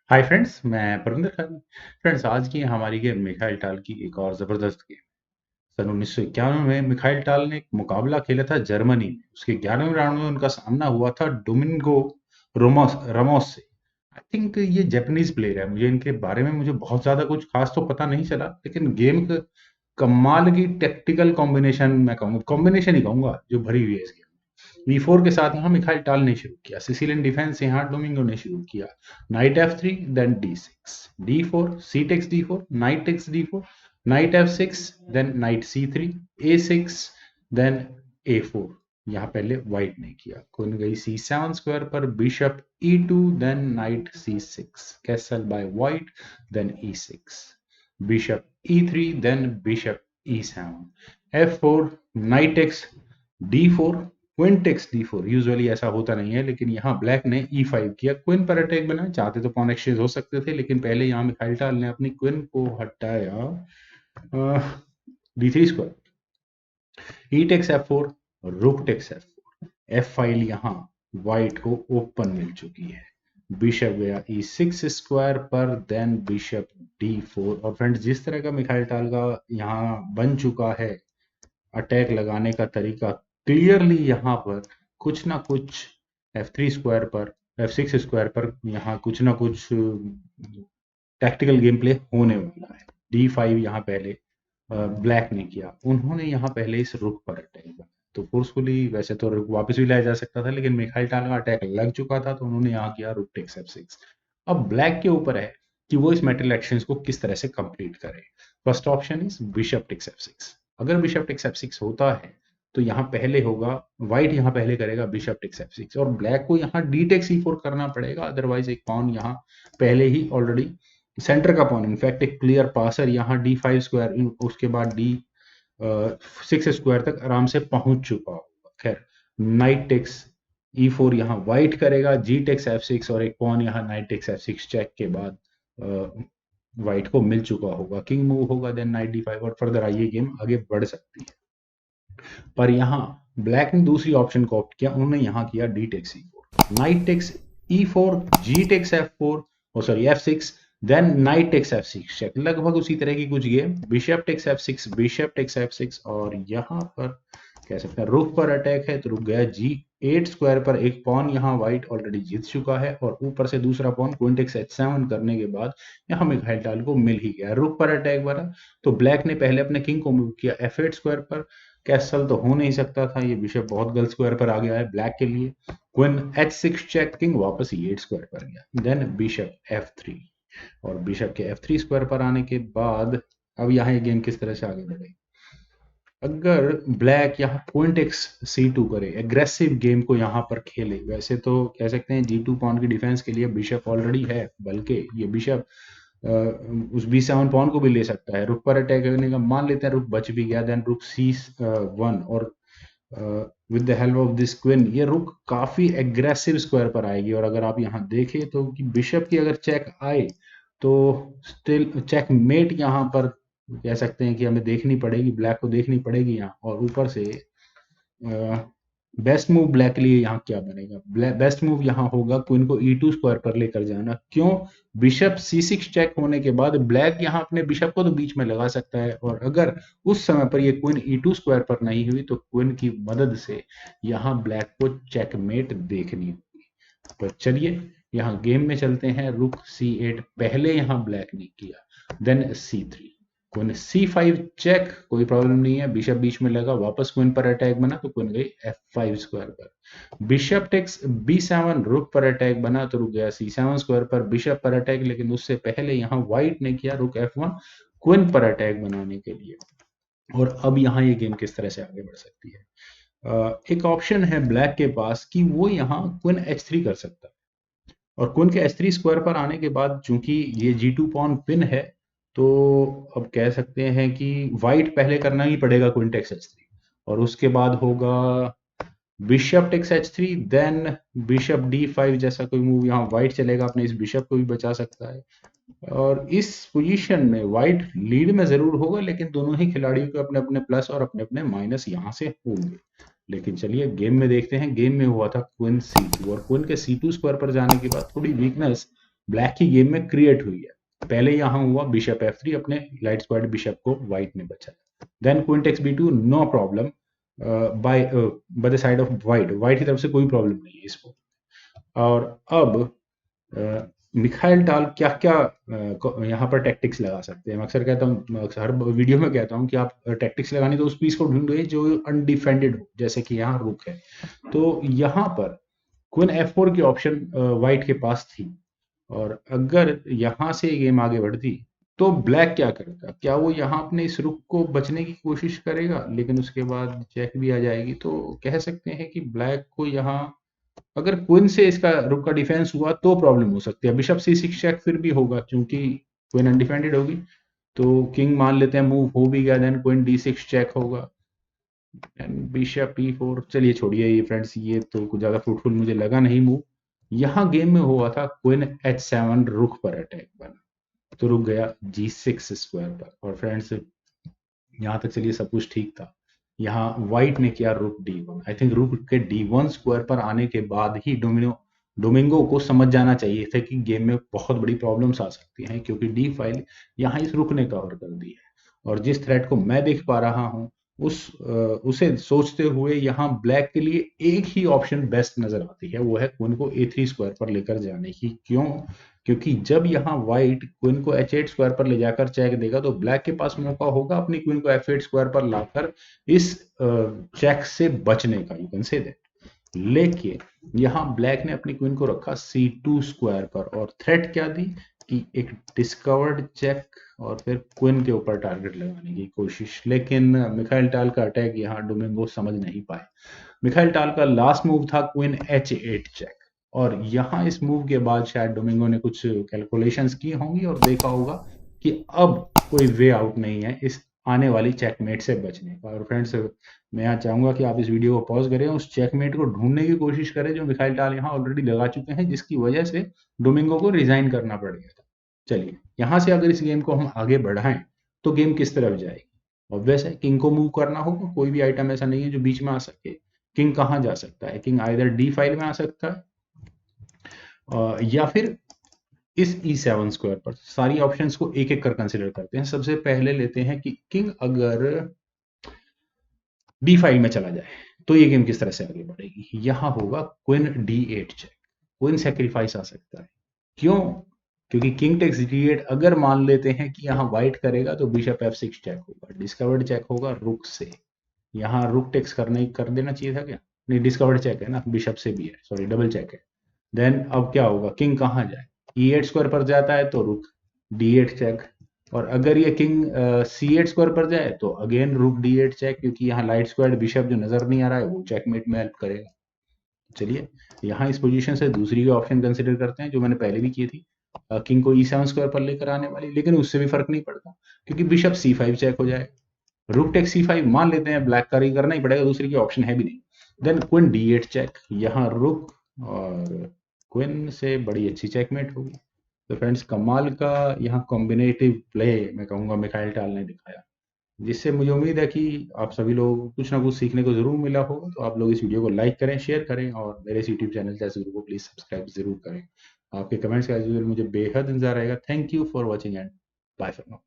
Hi friends, मैं Parvinder Khan. Friends, आज की हमारी गेम मिखाइल टाल की एक और ज़बरदस्त गेम। सन 1991 में मिखाइल टाल ने एक मुकाबला खेला था जर्मनी में। उसके 11वें राउंड में उनका सामना हुआ था डोमिंगो रोमोस रामोस से। आई थिंक ये जापानीज प्लेयर है। मुझे इनके बारे में बहुत ज़्यादा कुछ खास तो पता नहीं चला, लेकिन गेम का कमाल की टेक्टिकल कॉम्बिनेशन, मैं कहूँगा कॉम्बिनेशन ही कहूँगा, जो भरी हुई है इस गेम। V4 के साथ यहाँ मिखाइल टाल ने शुरू किया। सिसिलियन डिफेंस यहाँ डोमिंगो ने शुरू किया। Knight F3, then D6, D4, C takes D4, knight takes D4, knight F6, then knight C3, A6, then A4। यहाँ पहले व्हाइट ने किया। क्वीन गई C7 स्क्वायर पर, bishop E2, then knight C6, castle by white, then E6, bishop E3, then bishop E7, F4, knight x D4, queen takes D4। Usually ऐसा होता नहीं है, लेकिन यहाँ ब्लैक ने E5 किया। क्वीन पर अटैक बनाया, चाहते तो पॉन एक्सचेंज हो सकते थे, लेकिन पहले यहाँ मिखाइल टाल ने अपनी क्वीन को हटाया D3 स्क्वायर, ई takes F4, rook takes F4, F file यहाँ व्हाइट को ओपन मिल चुकी है। बिशप गया E6 स्क्वायर पर, देन बिशप D4। और फ्रेंड्स, जिस तरह का मिखाइल टाल का यहाँ बन चुका है अटैक लगाने का तरीका, क्लियरली यहाँ पर कुछ ना कुछ F3 स्क्वायर पर, F6 स्क्वायर पर यहाँ कुछ ना कुछ टैक्टिकल गेम प्ले होने वाला है। D5 यहाँ पहले ब्लैक ने किया। उन्होंने यहाँ पहले इस रुक पर अटैक बनाया, तो फोर्सफुली वैसे तो रुक वापस भी लाया जा सकता था, लेकिन मिखाइल टाल का अटैक लग चुका था, तो उन्होंने यहाँ किया रुक टेक्स F6। अब ब्लैक के ऊपर है कि वो इस मेटल एक्शंस को किस तरह से कंप्लीट करे। First option is bishop takes F6। अगर बिशप टेक्स F6 होता है तो यहाँ पहले होगा, व्हाइट यहाँ पहले करेगा बिशप टेक्स F6, और ब्लैक को यहाँ डी टेक्स E4 करना पड़ेगा। अदरवाइज एक पॉन यहाँ पहले ही ऑलरेडी सेंटर का पॉन, इनफैक्ट एक क्लियर पासर यहाँ D5 स्क्वायर, उसके बाद D6 स्क्वायर तक आराम से पहुंच चुका होगा। खैर, नाइट टेक्स E4 यहाँ व्हाइट करेगा, जी टेक्स F6, और एक पॉन यहाँ नाइट टेक्स F6 चेक के बाद व्हाइट को मिल चुका होगा। किंग मूव होगा, देन नाइट D5, और फर्दर आइए गेम आगे बढ़ सकती है। पर यहाँ ब्लैक ने दूसरी ऑप्शन को ऑप्ट किया। उन्होंने यहाँ किया D takes E4, knight takes E4, G takes F4, sorry F6, then knight takes F6 check. लगभग उसी तरह की कुछ game, bishop takes F6, bishop takes F6, और यहाँ पर कह सकते हैं रुक पर अटैक है, तो रुक गया G8 स्क्वायर पर। एक पॉन यहाँ व्हाइट ऑलरेडी जीत चुका है, और ऊपर से दूसरा पॉन क्वीन टेक्स H7 करने के बाद यहाँ मिखाइल टाल को मिल ही गया। रुक पर अटैक बना, तो ब्लैक ने पहले अपने किंग को मूव किया F8 स्क्वायर पर। कैसल तो हो नहीं सकता था, ये बिशप बहुत गलत स्क्वायर पर आ गया है ब्लैक के लिए। क्वीन H6 चेक, किंग वापस E8 स्क्वायर पर गया, देन बिशप F3, और बिशप के F3 स्क्वायर पर आने के बाद अब यहाँ ये गेम किस तरह से आगे बढ़ेगी। अगर ब्लैक यहाँ क्वीन टेक्स C2 करे, एग्रेसिव गेम को यहाँ पर खेले, वैसे तो कह सकते हैं G2 पॉन की डिफेंस के लिए बिशप ऑलरेडी है, बल्कि ये बिशप उस B7 पॉन को भी ले सकता है। रुक पर अटैक करने का मान लेते हैं, रुक बच भी गया, देन रुक C1, और with the help of this queen ये रुक काफी एग्रेसिव स्क्वायर पर आएगी। और अगर आप यहाँ देखें तो कि बिशप की अगर चेक आए तो स्टिल चेक मेट यहाँ पर कह सकते हैं कि हमें देखनी पड़ेगी, ब्लैक को देखनी पड़ेगी यहाँ। और ऊपर से बेस्ट मूव ब्लैक के लिए यहाँ क्या बनेगा, बेस्ट मूव यहाँ होगा क्वीन को E2 स्क्वायर पर लेकर जाना। क्यों? बिशप C6 चेक होने के बाद ब्लैक यहाँ अपने बिशप को तो बीच में लगा सकता है, और अगर उस समय पर ये क्वीन E2 स्क्वायर पर नहीं हुई तो क्वीन की मदद से यहाँ ब्लैक को चेकमेट देखनी होगी। तो चलिए यहाँ गेम में चलते हैं। रुक C8 पहले यहाँ ब्लैक ने किया, then C3, queen C5 check, कोई प्रॉब्लम नहीं है, बिशप बीच में लगा, वापस क्वीन पर अटैक बना तो क्वीन गई F5 स्क्वायर पर। बिशप टेक्स B7, रुक पर अटैक बना तो रुक गया C7 स्क्वायर पर। बिशप पर अटैक, लेकिन उससे पहले यहाँ व्हाइट ने किया रुक F1, क्वीन पर अटैक बनाने के लिए। और अब यहाँ ये गेम किस तरह से आगे बढ़ सकती है। एक ऑप्शन है ब्लैक के पास कि वो यहाँ क्वीन H3 कर सकता है, और क्वीन के H3 स्क्वायर पर आने के बाद चूंकि ये G2 पॉन पिन है, तो अब कह सकते हैं कि व्हाइट पहले करना ही पड़ेगा क्वीन टेक्स H3, और उसके बाद होगा bishop takes H3, then bishop D5 जैसा कोई मूव यहाँ व्हाइट चलेगा, अपने इस बिशप को भी बचा सकता है। और इस पोजीशन में व्हाइट लीड में जरूर होगा, लेकिन दोनों ही खिलाड़ियों के अपने अपने प्लस और अपने अपने माइनस यहाँ से होंगे। लेकिन चलिए गेम में देखते हैं। गेम में हुआ था क्वीन C2, और क्वीन के C2 स्क्वायर पर जाने के बाद थोड़ी वीकनेस ब्लैक की गेम में क्रिएट हुई है। पहले यहां हुआ बिशप F3, अपने लाइट स्क्वायर्ड बिशप को व्हाइट ने बचा। Then queen takes B2, no problem by the side of white की तरफ से कोई प्रॉब्लम नहीं है इसको। और अब मिखाइल टाल क्या क्या यहाँ पर टैक्टिक्स लगा सकते हैं। मैं अक्सर कहता हूँ, हर वीडियो में कहता हूँ कि आप टैक्टिक्स लगानी तो उस पीस को ढूंढिए जो अनडिफेंडेड हो, जैसे कि यहाँ रुक है। तो यहाँ पर क्वीन F4 की ऑप्शन व्हाइट के पास थी, और अगर यहाँ से गेम आगे बढ़ती तो ब्लैक क्या करेगा, क्या वो यहाँ अपने इस रुक को बचने की कोशिश करेगा, लेकिन उसके बाद चेक भी आ जाएगी। तो कह सकते हैं कि ब्लैक को यहाँ अगर क्वीन से इसका रुक का डिफेंस हुआ तो प्रॉब्लम हो सकती है। बिशप C6 चेक फिर भी होगा क्योंकि क्वीन अनडिफेंडेड होगी। तो किंग मान लेते हैं मूव हो भी गया, देन क्वीन D6 चेक होगा, बिशप E4। चलिए छोड़िए ये फ्रेंड्स, ये तो कुछ ज्यादा फ्रूटफुल मुझे लगा नहीं मूव। यहाँ गेम में हुआ था क्वीन H7 रुक पर अटैक बना, तो रुक गया G6 स्क्वायर पर। और फ्रेंड्स यहाँ तक चलिए सब कुछ ठीक था। यहाँ व्हाइट ने किया रुक D1। आई थिंक रुक के D1 स्क्वायर पर आने के बाद ही डोमिंगो को समझ जाना चाहिए था कि गेम में बहुत बड़ी प्रॉब्लम्स आ सकती हैं, क्योंकि D5 यहाँ इस रुक ने कवर कर दी है। और जिस थ्रेट को मैं देख पा रहा हूँ उसे सोचते हुए यहाँ ब्लैक के लिए एक ही ऑप्शन बेस्ट नजर आती है, वो है क्वीन को A3 स्क्वायर पर लेकर जाने की। क्यों? क्योंकि जब यहाँ व्हाइट क्वीन को H8 स्क्वायर पर ले जाकर चेक देगा तो ब्लैक के पास मौका होगा अपनी क्वीन को F8 स्क्वायर पर लाकर इस चेक से बचने का, यू कैन से दैट। लेकिन यहाँ ब्लैक ने अपनी क्वीन को रखा C2 स्क्वायर पर, और थ्रेट क्या दी कि एक डिस्कवर्ड चेक और फिर क्वीन के ऊपर टारगेट लगाने की कोशिश। लेकिन मिखाइल टाल का अटैक यहाँ डोमिंगो समझ नहीं पाए। मिखाइल टाल का लास्ट मूव था क्वीन H8 चेक, और यहाँ इस मूव के बाद शायद डोमिंगो ने कुछ कैलकुलेशंस की होंगी और देखा होगा कि अब कोई वे आउट नहीं है इस आने वाली चेकमेट से बचने का। और फ्रेंड्स मैं यहाँ चाहूंगा कि आप इस वीडियो को पॉज करें, उस चेकमेट को ढूंढने की कोशिश करें जो मिखाइल टाल यहाँ ऑलरेडी लगा चुके हैं, जिसकी वजह से डोमिंगो को रिजाइन करना पड़ गया था। चलिए यहाँ से अगर इस गेम को हम आगे बढ़ाएं तो गेम किस तरफ जाएगी। ऑब्वियस है, किंग को मूव करना होगा, कोई भी आइटम ऐसा नहीं है जो बीच में आ सके। किंग कहाँ जा सकता है? किंग आइदर D5 में आ सकता है या फिर इस E7 स्क्वायर पर। सारी ऑप्शंस को एक एक कर कंसिडर करते हैं। सबसे पहले लेते हैं कि किंग अगर D5 में चला जाए तो ये गेम किस तरह से आगे बढ़ेगी। यहां होगा queen D8 check, queen sacrifice आ सकता है। क्यों? क्योंकि किंग टेक्स D8 अगर मान लेते हैं कि यहाँ व्हाइट करेगा तो बिशप F6 चेक होगा, डिस्कवर्ड चेक होगा रुक से। यहाँ रुक टेक्स कर देना चाहिए था क्या? नहीं, डिस्कवर्ड चेक है ना, बिशप से भी है, सॉरी डबल चेक है। देन अब क्या होगा, किंग कहाँ जाए? E8 स्क्वायर पर जाता है तो रुक D8 चेक, और अगर ये किंग C8 स्क्वायर पर जाए तो अगेन रुक D8 चेक, क्योंकि यहाँ लाइट स्क्वायर बिशप जो नजर नहीं आ रहा है वो चेकमेट में हेल्प करेगा। चलिए यहाँ इस पोजीशन से दूसरी ऑप्शन कंसिडर करते हैं जो मैंने पहले भी की थी, किंग को E7 स्क्वायर पर लेकर आने वाली, लेकिन उससे भी फर्क नहीं पड़ता क्योंकि बिशप C5 चेक हो जाए। रुक टेक C5 मान लेते हैं, ब्लैक का करना ही पड़ेगा, दूसरी की ऑप्शन है भी नहीं। देन क्वीन D8 चेक, यहाँ रुक और क्वीन से बड़ी अच्छी चेकमेट होगी। तो फ्रेंड्स कमाल का यहाँ कॉम्बिनेटिव प्ले मैं कहूँगा मिखाइल टाल ने दिखाया, जिससे मुझे उम्मीद है कि आप सभी लोग कुछ ना कुछ सीखने को जरूर मिला होगा। तो आप लोग इस वीडियो को लाइक करें, शेयर करें, और मेरे इस यूट्यूब चैनल जैसे गुरु को प्लीज सब्सक्राइब जरूर करें। आपके कमेंट्स का मुझे बेहद इंतजार रहेगा। Thank you for watching and bye for now.